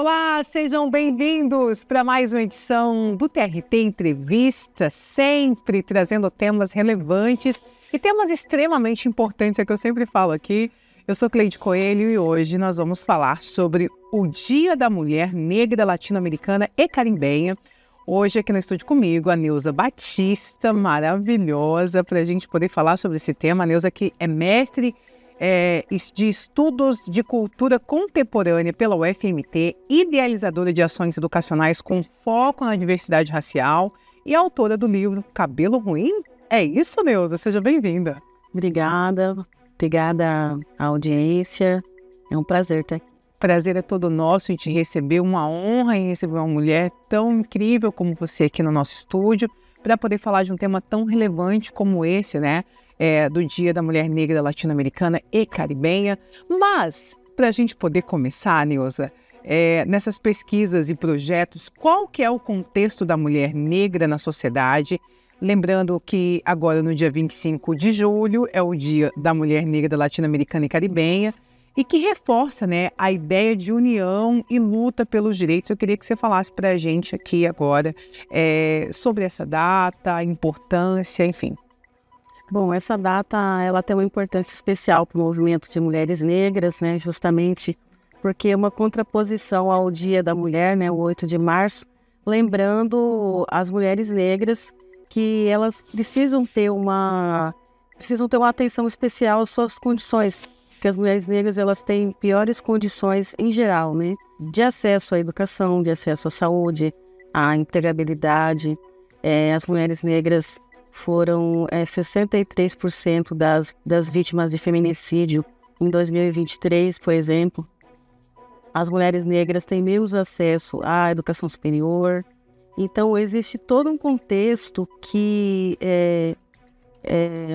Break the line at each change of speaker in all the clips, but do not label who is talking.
Olá, sejam bem-vindos para mais uma edição do TRT Entrevista, sempre trazendo temas relevantes e temas extremamente importantes, é que eu sempre falo aqui. Eu sou Cleide Coelho e hoje nós vamos falar sobre o Dia da Mulher Negra Latino-Americana e Caribenha. Hoje aqui no estúdio comigo, a Neuza Batista, maravilhosa, para a gente poder falar sobre esse tema. A Neuza que é mestre de Estudos de Cultura Contemporânea pela UFMT, idealizadora de ações educacionais com foco na diversidade racial e autora do livro Cabelo Ruim? É isso, Neuza? Seja bem-vinda.
Obrigada à audiência. É um prazer estar aqui.
Prazer é todo nosso em te receber, uma honra em receber uma mulher tão incrível como você aqui no nosso estúdio, para poder falar de um tema tão relevante como esse, né? Do Dia da Mulher Negra Latino-Americana e Caribenha. Mas, para a gente poder começar, Neuza, nessas pesquisas e projetos, qual que é o contexto da mulher negra na sociedade? Lembrando que agora, no dia 25 de julho, é o Dia da Mulher Negra Latino-Americana e Caribenha, e que reforça, né, a ideia de união e luta pelos direitos. Eu queria que você falasse para a gente aqui agora sobre essa data, a importância, enfim.
Bom, essa data ela tem uma importância especial para o movimento de mulheres negras, né, justamente porque é uma contraposição ao Dia da Mulher, né, o 8 de março, lembrando as mulheres negras que elas precisam ter uma atenção especial às suas condições, porque as mulheres negras elas têm piores condições em geral, né, de acesso à educação, de acesso à saúde, à empregabilidade. As mulheres negras foram 63% das vítimas de feminicídio em 2023, por exemplo. As mulheres negras têm menos acesso à educação superior. Então, existe todo um contexto que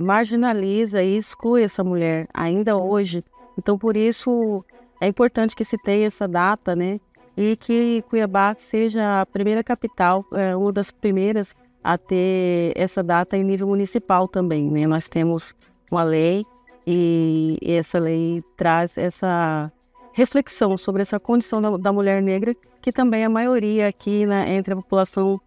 marginaliza e exclui essa mulher ainda hoje. Então, por isso, é importante que se tenha essa data, né? E que Cuiabá seja a primeira capital, uma das primeiras a ter essa data em nível municipal também, né? Nós temos uma lei e essa lei traz essa reflexão sobre essa condição da mulher negra, que também é a maioria aqui, né, entre a população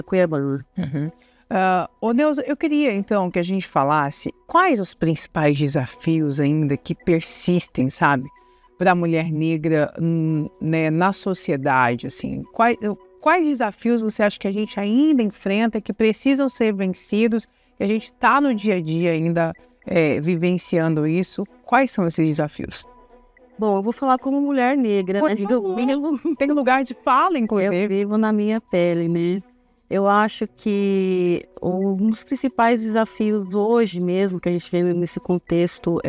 cuiabana.
Uhum. Neuza, eu queria então que a gente falasse quais os principais desafios ainda que persistem, sabe, para a mulher negra, né, na sociedade, assim, Quais desafios você acha que a gente ainda enfrenta, que precisam ser vencidos, que a gente está no dia a dia ainda vivenciando isso? Quais são esses desafios?
Bom, eu vou falar como mulher negra, né?
Tem lugar de fala, inclusive.
Eu vivo na minha pele, né? Eu acho que um dos principais desafios hoje mesmo, que a gente vê nesse contexto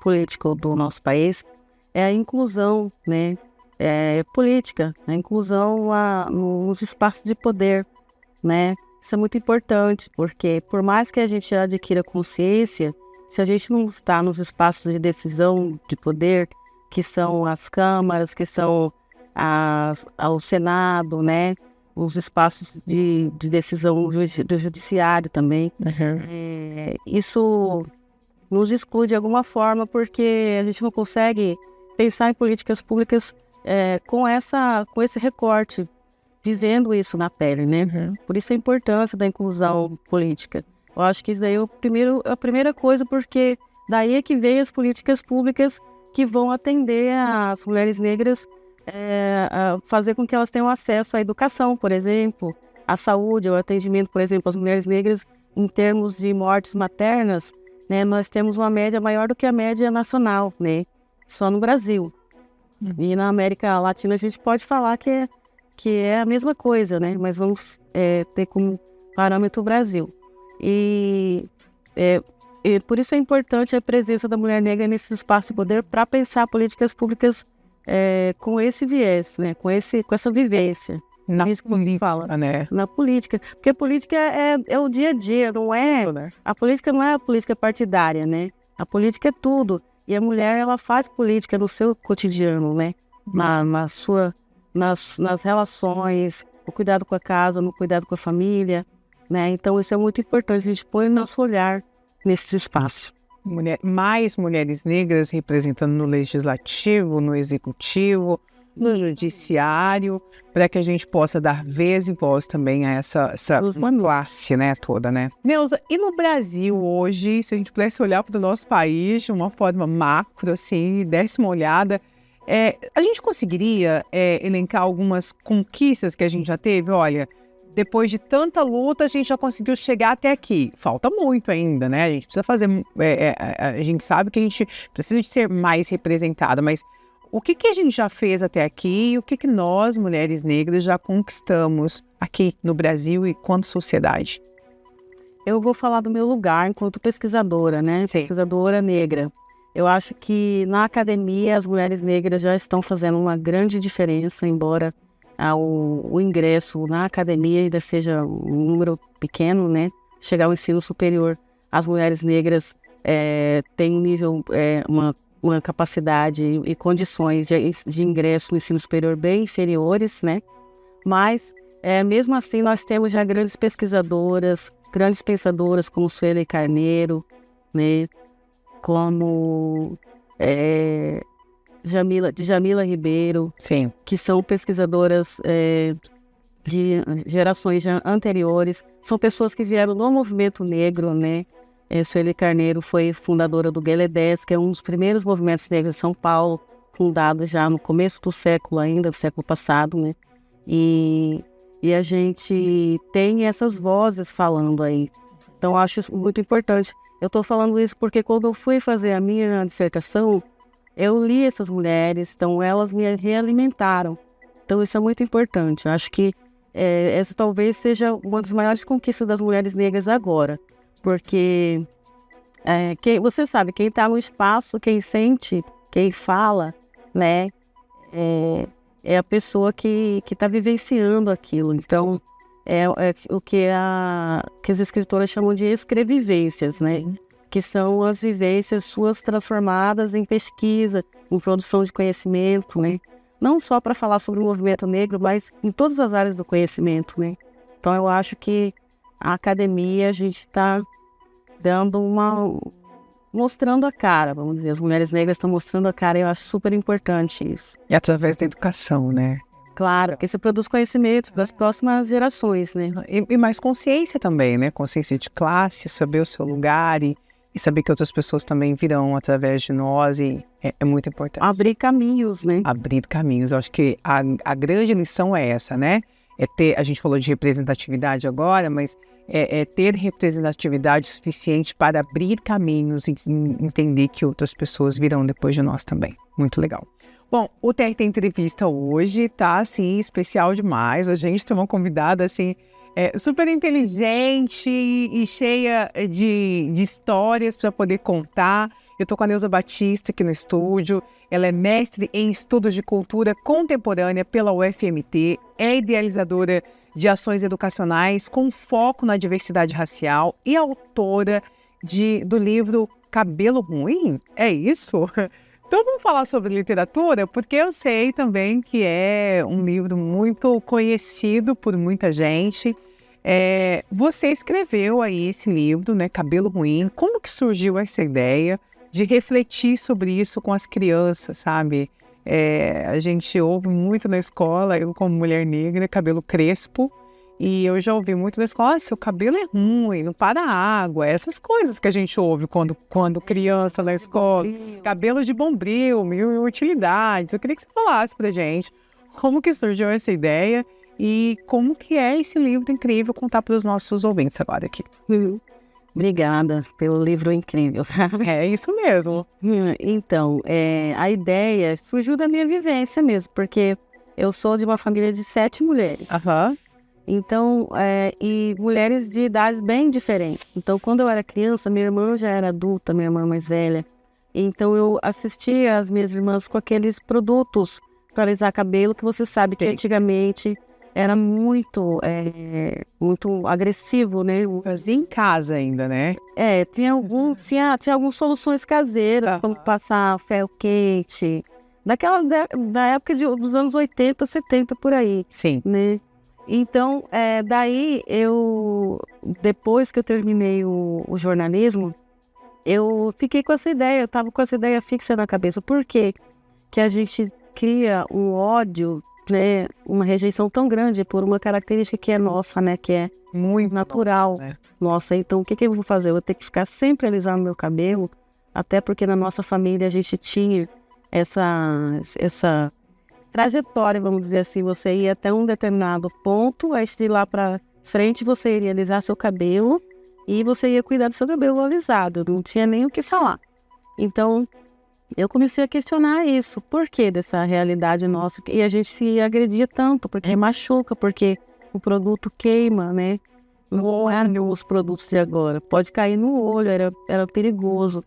político do nosso país, é a inclusão, né? Política, a inclusão nos espaços de poder, né? Isso é muito importante, porque por mais que a gente adquira consciência, se a gente não está nos espaços de decisão de poder, que são as câmaras, que são o Senado, né? Os espaços de decisão do judiciário também, isso nos exclui de alguma forma, porque a gente não consegue pensar em políticas públicas com esse recorte, dizendo isso na pele, né? Por isso a importância da inclusão política. Eu acho que isso daí é a primeira coisa, porque daí é que vem as políticas públicas que vão atender as mulheres negras, a fazer com que elas tenham acesso à educação, por exemplo, à saúde, ao atendimento, por exemplo, às mulheres negras, em termos de mortes maternas, né? Nós temos uma média maior do que a média nacional, né? Só no Brasil. E na América Latina a gente pode falar que é a mesma coisa, né? Mas vamos ter como parâmetro o Brasil. E por isso é importante a presença da mulher negra nesse espaço de poder para pensar políticas públicas com esse viés, né? Com essa vivência.
Na política, né?
Na política. Porque a política é o dia a dia, não é... A política não é a política partidária, né? A política é tudo. E a mulher, ela faz política no seu cotidiano, né? Nas relações, no cuidado com a casa, no cuidado com a família, né? Então, isso é muito importante. A gente põe o nosso olhar nesses espaços.
Mais mulheres negras representando no legislativo, no executivo, no judiciário, para que a gente possa dar vez e voz também a essa classe, né, toda, né? Neuza, e no Brasil hoje, se a gente pudesse olhar para o nosso país de uma forma macro, assim, desse uma olhada, a gente conseguiria elencar algumas conquistas que a gente já teve? Olha, depois de tanta luta, a gente já conseguiu chegar até aqui. Falta muito ainda, né? A gente precisa fazer... a gente sabe que a gente precisa de ser mais representada, mas o que a gente já fez até aqui e o que nós, mulheres negras, já conquistamos aqui no Brasil e quanto sociedade?
Eu vou falar do meu lugar enquanto pesquisadora, né?
Sim.
Pesquisadora negra. Eu acho que na academia as mulheres negras já estão fazendo uma grande diferença, embora o ingresso na academia ainda seja um número pequeno, né? Chegar ao ensino superior, as mulheres negras têm um nível, uma capacidade e condições de ingresso no ensino superior bem inferiores, né? Mas, mesmo assim, nós temos já grandes pesquisadoras, grandes pensadoras como Sueli Carneiro, né? Como Djamila Ribeiro,
sim,
que são pesquisadoras de gerações anteriores, são pessoas que vieram no movimento negro, né? Sueli Carneiro foi fundadora do Gueledés, que é um dos primeiros movimentos negros de São Paulo, fundado já no começo do século ainda, do século passado, né? E a gente tem essas vozes falando aí. Então, eu acho isso muito importante. Eu estou falando isso porque quando eu fui fazer a minha dissertação, eu li essas mulheres, então elas me realimentaram. Então, isso é muito importante. Eu acho que essa talvez seja uma das maiores conquistas das mulheres negras agora. Porque você sabe, quem está no espaço, quem sente, quem fala, né, é a pessoa que está vivenciando aquilo. Então, é o que as escritoras chamam de escrevivências, né, que são as vivências suas transformadas em pesquisa, em produção de conhecimento, né, não só para falar sobre o movimento negro, mas em todas as áreas do conhecimento, né. Então, eu acho que a academia, a gente está mostrando a cara, vamos dizer. As mulheres negras estão mostrando a cara e eu acho super importante isso.
E através da educação, né?
Claro, porque você produz conhecimento para as próximas gerações, né?
E mais consciência também, né? Consciência de classe, saber o seu lugar e saber que outras pessoas também virão através de nós e é muito importante.
Abrir caminhos, né?
Abrir caminhos. Eu acho que a grande lição é essa, né? A gente falou de representatividade agora, mas ter representatividade suficiente para abrir caminhos e entender que outras pessoas virão depois de nós também. Muito legal. Bom, o TRT Entrevista hoje tá, assim, especial demais. A gente tem uma convidada, assim, super inteligente e cheia de histórias para poder contar. Eu tô com a Neuza Batista aqui no estúdio. Ela é mestre em Estudos de Cultura Contemporânea pela UFMT, é idealizadora de ações educacionais com foco na diversidade racial e autora do livro Cabelo Ruim? É isso? Então vamos falar sobre literatura, porque eu sei também que é um livro muito conhecido por muita gente. Você escreveu aí esse livro, né, Cabelo Ruim. Como que surgiu essa ideia de refletir sobre isso com as crianças, sabe? A gente ouve muito na escola, eu como mulher negra, cabelo crespo, e eu já ouvi muito na escola, seu cabelo é ruim, não para a água, essas coisas que a gente ouve quando criança na escola, cabelo de bombril, mil utilidades. Eu queria que você falasse pra gente como que surgiu essa ideia e como que é esse livro incrível, contar para os nossos ouvintes agora aqui.
Obrigada pelo livro incrível.
É isso mesmo.
Então, a ideia surgiu da minha vivência mesmo, porque eu sou de uma família de 7 mulheres.
Aham.
Então, e mulheres de idades bem diferentes. Então, quando eu era criança, minha irmã já era adulta, minha irmã mais velha. Então, eu assistia as minhas irmãs com aqueles produtos para alisar cabelo, que você sabe que antigamente era muito agressivo, né?
Fazia em casa ainda, né?
Tinha algumas soluções caseiras, como passar ferro quente, da época dos anos 80, 70, por aí.
Sim.
Né? Então, daí depois que eu terminei o jornalismo, eu fiquei com essa ideia, eu estava com essa ideia fixa na cabeça. Por quê? Que a gente cria um ódio, né, uma rejeição tão grande por uma característica que é nossa, né, que é muito natural. Nossa, né? Nossa, então o que eu vou fazer? Eu vou ter que ficar sempre alisando meu cabelo, até porque na nossa família a gente tinha essa trajetória, vamos dizer assim, você ia até um determinado ponto, aí de lá para frente você iria alisar seu cabelo e você ia cuidar do seu cabelo alisado, não tinha nem o que falar. Então, eu comecei a questionar isso, por que dessa realidade nossa, e a gente se agredia tanto, porque machuca, porque o produto queima, né? Não eram os produtos de agora, pode cair no olho, era perigoso.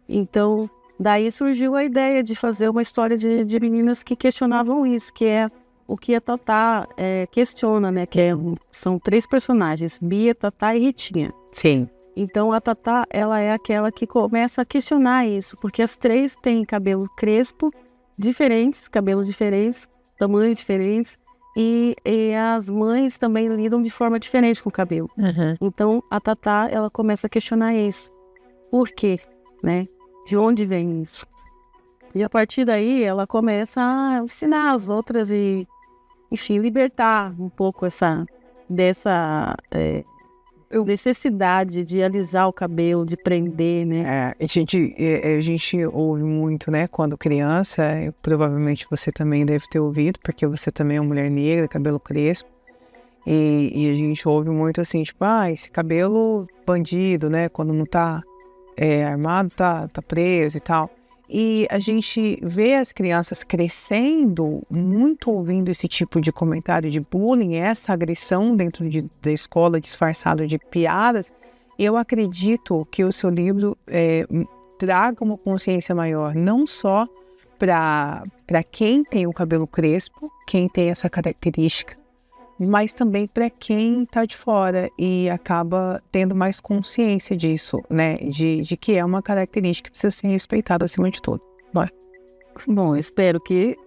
Então, daí surgiu a ideia de fazer uma história de meninas que questionavam isso, que é o que a Tatá questiona, né? São 3 personagens, Bia, Tatá e Ritinha.
Sim.
Então, a Tatá, ela é aquela que começa a questionar isso, porque as 3 têm cabelo crespo, cabelos diferentes, tamanhos diferentes, e as mães também lidam de forma diferente com o cabelo.
Uhum.
Então, a Tatá, ela começa a questionar isso. Por quê? Né? De onde vem isso? E a partir daí, ela começa a ensinar as outras e, enfim, libertar um pouco dessa necessidade de alisar o cabelo, de prender, né?
A gente ouve muito, né, quando criança, provavelmente você também deve ter ouvido, porque você também é uma mulher negra, cabelo crespo, e a gente ouve muito assim, tipo, esse cabelo bandido, né, quando não tá armado, tá preso e tal. E a gente vê as crianças crescendo muito ouvindo esse tipo de comentário de bullying, essa agressão dentro da escola disfarçado de piadas. Eu acredito que o seu livro traga uma consciência maior, não só para quem tem o cabelo crespo, quem tem essa característica, mas também para quem está de fora e acaba tendo mais consciência disso, né? De que é uma característica que precisa ser respeitada acima de tudo.
Bom, espero que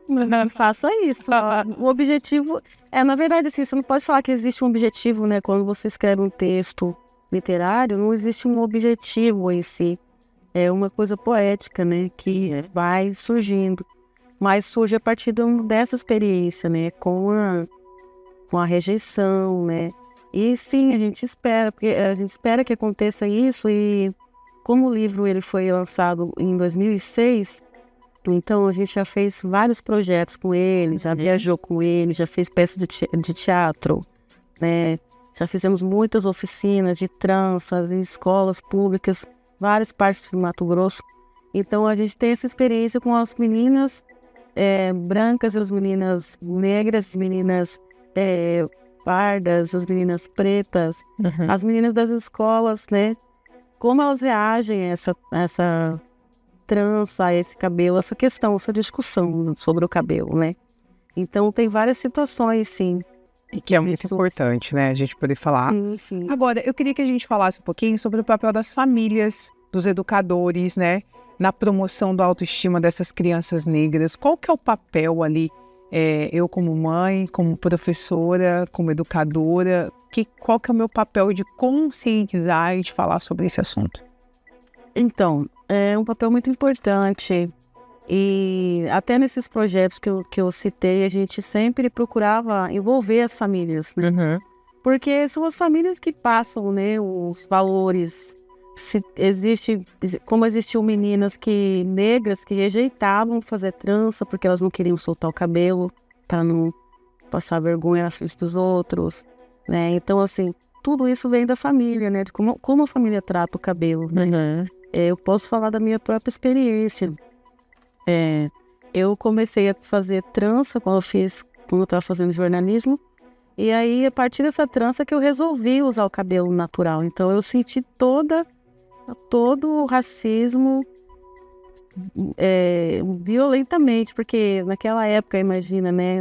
faça isso. O objetivo na verdade, assim, você não pode falar que existe um objetivo, né? Quando você escreve um texto literário, não existe um objetivo em si. É uma coisa poética, né? Que vai surgindo. Mas surge a partir dessa experiência, né? Com a rejeição, né? E sim, a gente espera que aconteça isso, e como o livro ele foi lançado em 2006, então a gente já fez vários projetos com ele, já viajou com ele, já fez peças de teatro, né? Já fizemos muitas oficinas de tranças em escolas públicas, várias partes do Mato Grosso. Então a gente tem essa experiência com as meninas brancas, as meninas negras, as meninas pardas, as meninas pretas, as meninas das escolas, né? Como elas reagem a essa trança, a esse cabelo, essa questão, essa discussão sobre o cabelo, né? Então tem várias situações, sim.
E que é muito importante, né? A gente poder falar.
Sim.
Agora, eu queria que a gente falasse um pouquinho sobre o papel das famílias, dos educadores, né? Na promoção da autoestima dessas crianças negras. Qual que é o papel ali? Eu como mãe, como professora, como educadora, qual que é o meu papel de conscientizar e de falar sobre esse assunto?
Então, é um papel muito importante, e até nesses projetos que eu citei, a gente sempre procurava envolver as famílias, né? Porque são as famílias que passam, né, os valores. Como existiam meninas negras que rejeitavam fazer trança porque elas não queriam soltar o cabelo para não passar vergonha na frente dos outros, né? Então, assim, tudo isso vem da família, né? De como a família trata o cabelo, né? Eu posso falar da minha própria experiência. Eu comecei a fazer trança quando eu estava fazendo jornalismo, e aí a partir dessa trança que eu resolvi usar o cabelo natural. Então eu senti todo o racismo violentamente, porque naquela época, imagina, né,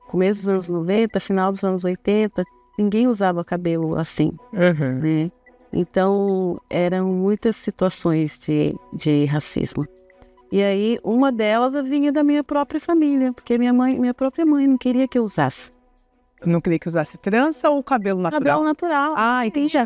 começo dos anos 90, final dos anos 80, ninguém usava cabelo assim, né? Então eram muitas situações de racismo. E aí uma delas vinha da minha própria família, porque minha própria mãe não queria que eu usasse.
Não queria que usasse trança ou cabelo natural?
Cabelo natural.
Entendi.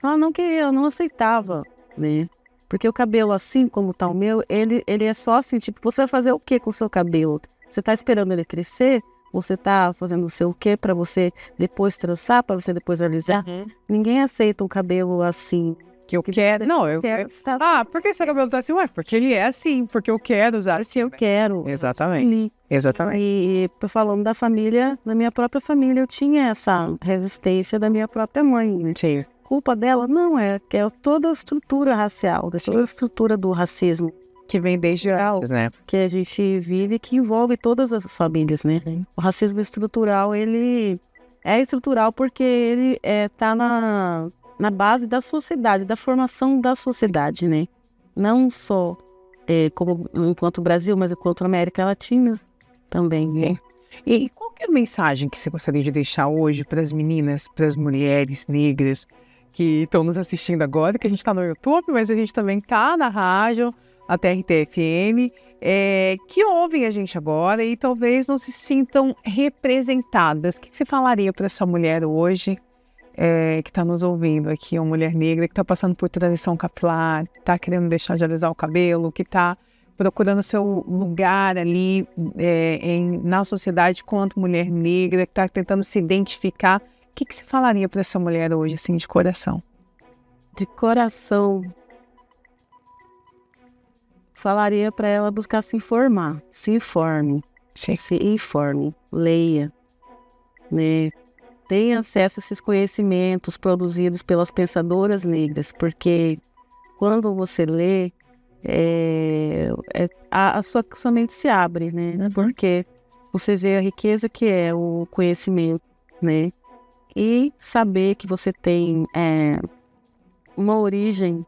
Ela não queria, ela não aceitava, né? Porque o cabelo, assim como tá o meu, ele é só assim, tipo, você vai fazer o que com o seu cabelo? Você tá esperando ele crescer? Você tá fazendo o seu quê para você depois trançar, para você depois alisar? Ninguém aceita um cabelo assim.
Que eu quero. Não, eu quero. Ah, por que seu cabelo tá assim? Ué, porque ele é assim, porque eu quero usar assim.
Eu quero.
Exatamente. Exatamente.
E falando da família, da minha própria família, eu tinha essa resistência da minha própria mãe. Né?
Sim.
Culpa dela? Não, é toda a estrutura racial, toda a estrutura do racismo.
Que vem desde antes, né?
Que a gente vive, que envolve todas as famílias, né? O racismo estrutural, ele é estrutural porque ele tá na base da sociedade, da formação da sociedade, né? Não só como enquanto Brasil, mas enquanto América Latina também, né?
E qual que é a mensagem que você gostaria de deixar hoje para as meninas, para as mulheres negras que estão nos assistindo agora, que a gente está no YouTube, mas a gente também está na rádio, a TRT-FM, que ouvem a gente agora e talvez não se sintam representadas. O que você falaria para essa mulher hoje que está nos ouvindo aqui, uma mulher negra que está passando por transição capilar, está querendo deixar de alisar o cabelo, que está procurando seu lugar ali na sociedade quanto mulher negra, que está tentando se identificar? O que você falaria para essa mulher hoje, assim, de coração?
De coração... Falaria para ela buscar se informar, se informe, leia, né? Tenha acesso a esses conhecimentos produzidos pelas pensadoras negras, porque quando você lê, a sua mente se abre, né? Porque você vê a riqueza que é o conhecimento, né? E saber que você tem uma origem.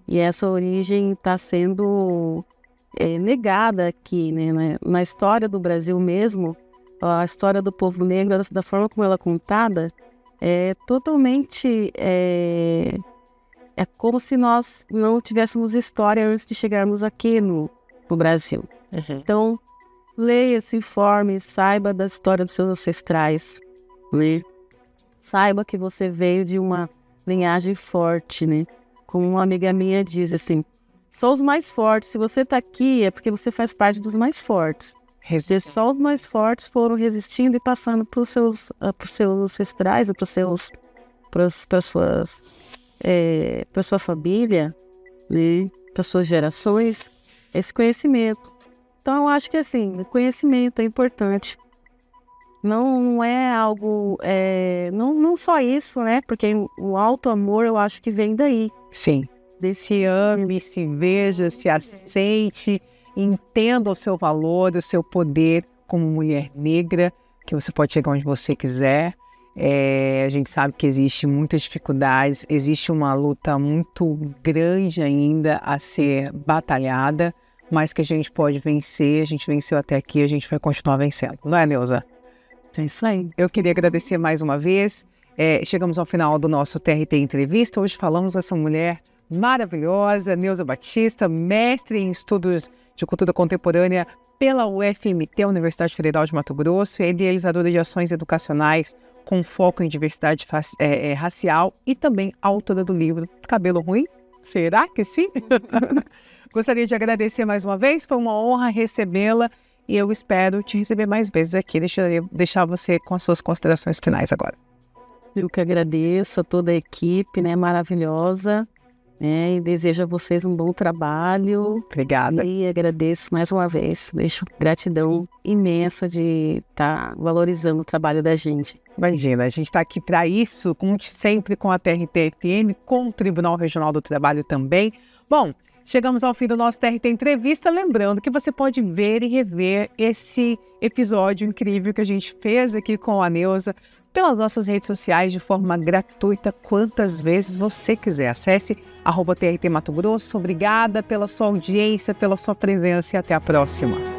E essa origem está sendo negada aqui, né? Na história do Brasil mesmo, a história do povo negro, da forma como ela é contada, é totalmente... É como se nós não tivéssemos história antes de chegarmos aqui no Brasil. Então, leia, se informe, saiba da história dos seus ancestrais, né? Saiba que você veio de uma linhagem forte, né? Como uma amiga minha diz assim, só os mais fortes, se você está aqui é porque você faz parte dos mais fortes. Só os mais fortes foram resistindo e passando para os seus ancestrais, para sua família, né? Para suas gerações, esse conhecimento. Então eu acho que assim, o conhecimento é importante. Não é algo, não só isso, né? Porque o alto amor eu acho que vem daí.
Sim. Se ame, se veja, se aceite, entenda o seu valor, o seu poder como mulher negra, que você pode chegar onde você quiser. A gente sabe que existe muitas dificuldades, existe uma luta muito grande ainda a ser batalhada, mas que a gente pode vencer, a gente venceu até aqui, a gente vai continuar vencendo. Não é, Neuza?
É isso aí.
Eu queria agradecer mais uma vez. Chegamos ao final do nosso TRT Entrevista. Hoje falamos com essa mulher maravilhosa, Neuza Batista, mestre em estudos de cultura contemporânea pela UFMT, Universidade Federal de Mato Grosso, e idealizadora de ações educacionais com foco em diversidade racial e também autora do livro Cabelo Ruim? Será que sim? Gostaria de agradecer mais uma vez, foi uma honra recebê-la e eu espero te receber mais vezes aqui. Deixar você com as suas considerações finais agora.
Eu que agradeço a toda a equipe, né, maravilhosa, né, e desejo a vocês um bom trabalho.
Obrigada.
E agradeço mais uma vez, deixo gratidão imensa de estar valorizando o trabalho da gente.
Imagina, a gente está aqui para isso, conte sempre com a TRT-FM, com o Tribunal Regional do Trabalho também. Bom, chegamos ao fim do nosso TRT Entrevista, lembrando que você pode ver e rever esse episódio incrível que a gente fez aqui com a Neuza pelas nossas redes sociais de forma gratuita, quantas vezes você quiser. Acesse @TRT Mato Grosso. Obrigada pela sua audiência, pela sua presença e até a próxima.